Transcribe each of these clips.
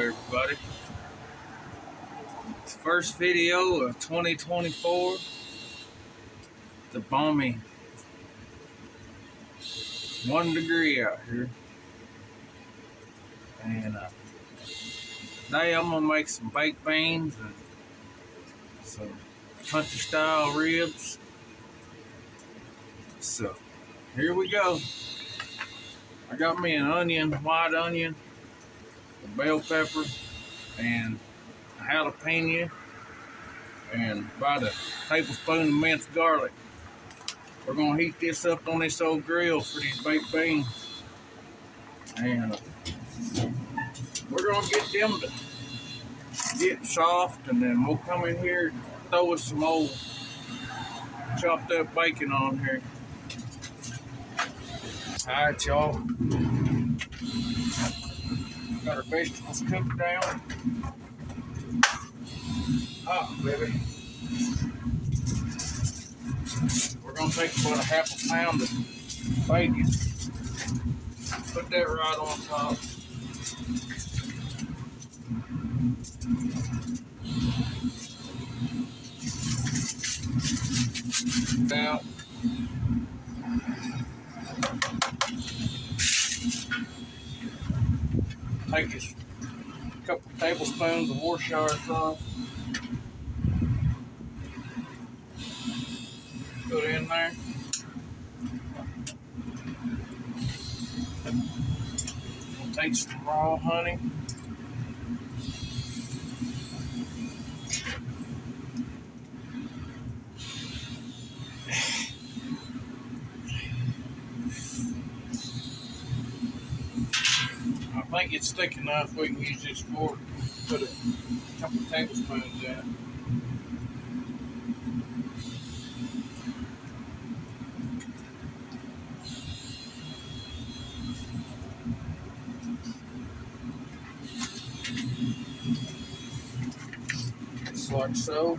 everybody. It's the first video of 2024. It's a balmy 1 degree out here. And today I'm gonna make some baked beans and some country style ribs. So here we go. I got me an onion, white onion, a bell pepper, and a jalapeno, and about a tablespoon of minced garlic. We're gonna heat this up on this old grill for these baked beans, and we're gonna get them to get soft, and then we'll come in here and throw us some old chopped up bacon on here. Alright, y'all. Got our vegetables cooked down. Baby. We're gonna take about a half a pound of bacon. Put that right on top. Out. Take a couple tablespoons of Worcestershire sauce. Put it in there. We'll take some raw honey. I think it's thick enough we can use this fork. Put a couple tablespoons in. Just like so.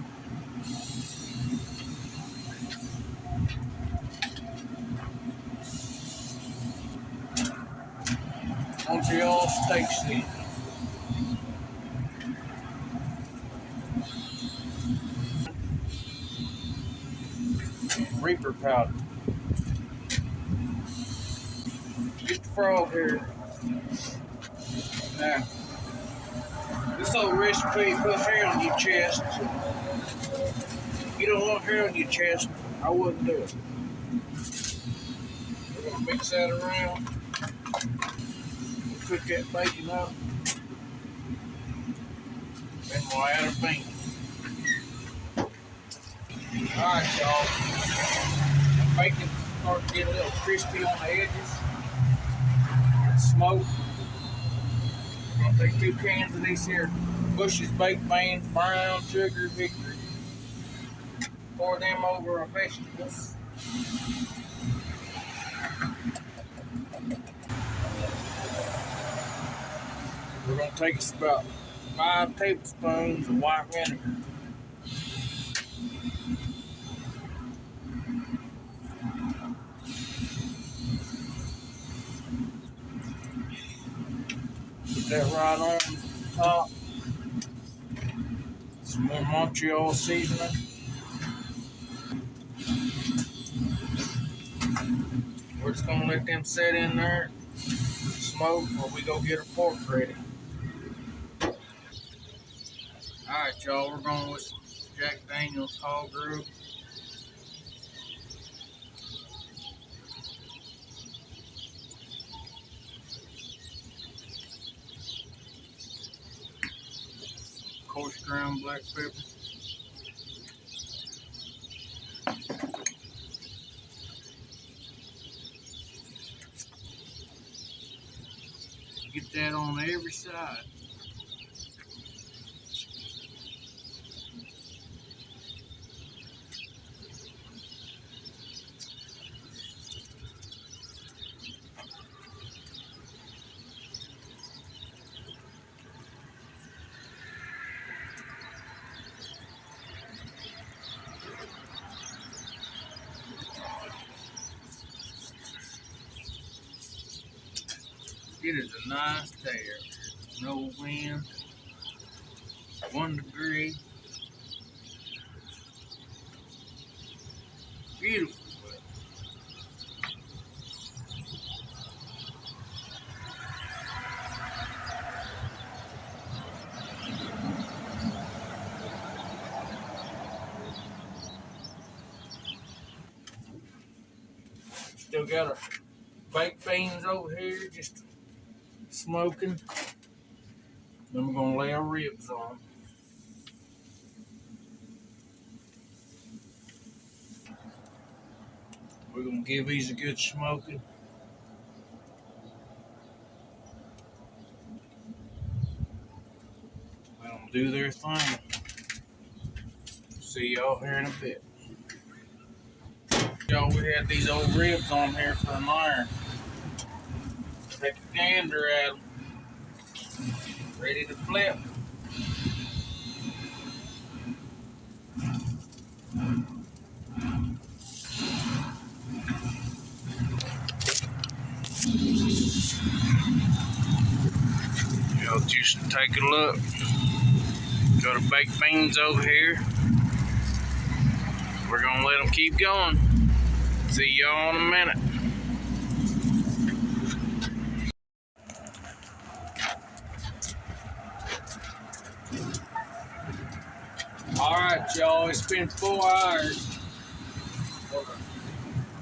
Montreal steak seasoning. Reaper powder. Get the frog here. Now, this old recipe put hair on your chest. If you don't want hair on your chest, I wouldn't do it. We're gonna mix that around. Cook that bacon up. Then we'll add our beans. Alright, y'all. The bacon starting to get a little crispy on the edges. Smoke. We're going to take 2 cans of these here Bush's baked beans, brown sugar, hickory. Pour them over our vegetables. We're going to take us about 5 tablespoons of white vinegar. Put that right on top. Some more Montreal seasoning. We're just going to let them set in there, smoke, while we go get our pork ready. Alright, y'all, we're going with some Jack Daniel's hog roux. Coarse ground black pepper. Get that on every side. It is a nice day. No wind. 1 degree. Beautiful. Still got our baked beans over here, just smoking. Then we're gonna lay our ribs on. We're gonna give these a good smoking. Let them do their thing. See y'all here in a bit. Y'all, we had these old ribs on here for an iron. Take a gander at them. Ready to flip. Y'all just take a look. Got our baked beans over here. We're gonna let them keep going. See y'all in a minute. Alright y'all, it's been 4 hours for the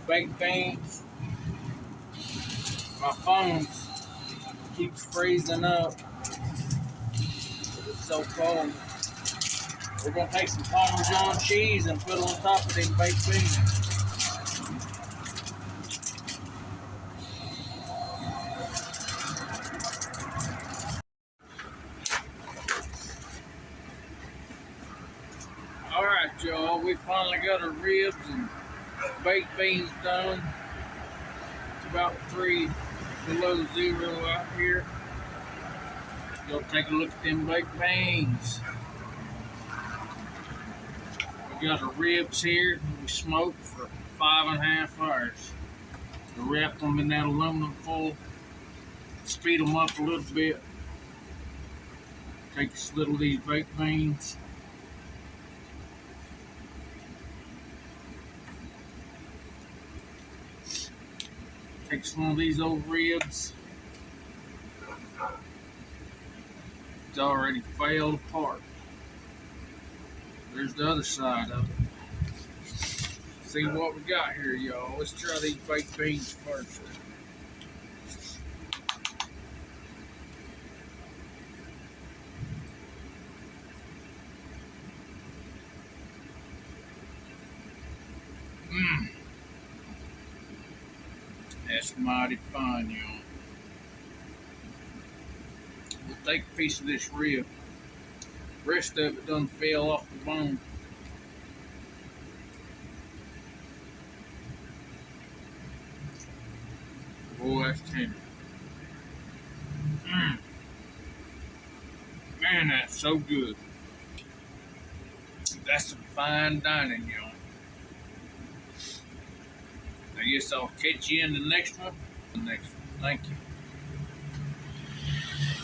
baked beans. My phone keeps freezing up. It's so cold. We're gonna take some Parmesan cheese and put it on top of these baked beans. Alright y'all, we finally got our ribs and baked beans done. It's about 3 below zero out here. Y'all take a look at them baked beans. We got our ribs here. We smoked for 5.5 hours. We wrapped them in that aluminum foil. Speed them up a little bit. Take a little of these baked beans. Take some of these old ribs. It's already failed apart. There's the other side of it. See what we got here, y'all. Let's try these baked beans first. That's mighty fine, y'all. We'll take a piece of this rib. The rest of it done fell off the bone. Boy, that's tender. Man, that's so good. That's some fine dining, y'all. I guess I'll catch you in the next one. Thank you.